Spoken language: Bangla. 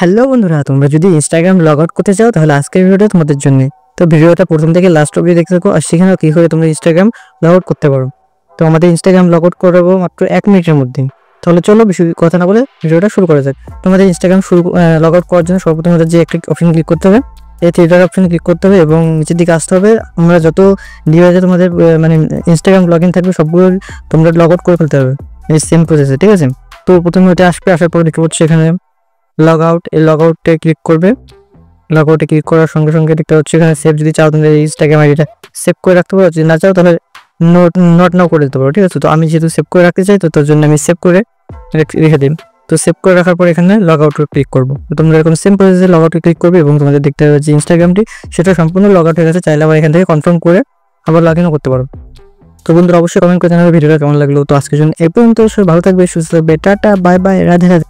হ্যালো বন্ধুরা, তোমরা যদি ইনস্টাগ্রাম লগ আউট করতে চাও তাহলে আজকের ভিডিওটা তোমাদের জন্য। তো ভিডিওটা প্রথম থেকে লাস্ট অবধি দেখতে থাকো আর সেখানে কি করে তোমরা ইনস্টাগ্রাম লগ আউট করতে পারো। তো আমাদের ইনস্টাগ্রাম লগ আউট করবো মাত্র 1 মিনিটের মধ্যে। তাহলে চলো বেশি কথা না বলে ভিডিওটা শুরু করা যাক। তোমাদের ইনস্টাগ্রাম লগ আউট করার জন্য সর্বপ্রথম আমাদের যে একটা অপশন ক্লিক করতে হবে, এই থ্রিডার অপশনে ক্লিক করতে হবে এবং নিচের দিকে আসতে হবে। আমরা যত ডিভাইসে তোমাদের মানে ইনস্টাগ্রাম লগ ইন থাকবে সবগুলো তোমরা লগ আউট করে ফেলতে হবে এই সেম প্রসেসে, ঠিক আছে? তো প্রথমে ওটা আসবে, আসার পর দেখতে পাচ্ছি এখানে লগ আউট, এই লগ আউটে ক্লিক করবে। লগ আউটে ক্লিক করার সঙ্গে সঙ্গে দেখতে পাচ্ছি এখানে সেভ, যদি চাও তোমরা ইনস্টাগ্রাম আইডিটা সেভ করে রাখতে পারো, যদি না চাও তাহলে নট নাও করে দিতে পারো, ঠিক আছে? তো আমি যেহেতু সেভ করে রাখতে চাই তো তার জন্য আমি সেভ করে রেখে দিই। তো সেভ করে রাখার পর এখানে লগ আউটে ক্লিক করবো। তো তোমরা এরকম সেম প্রসেসে লগ আউটে ক্লিক করবে এবং তোমাদের দেখতে হবে যে ইনস্টাগ্রামটি সেটা সম্পূর্ণ লগ আউট হয়ে গেছে। চাইলে আবার এখান থেকে কনফার্ম করে আবার লগ ইনও করতে পারো। তো বন্ধুরা অবশ্যই কমেন্ট করে জানাবে ভিডিওটা কেমন লাগলো। তো আজকের জন্য এই পর্যন্ত, ভালো থাকবে, সুস্থ থাকবে, tata, bye bye, Radhe Radhe.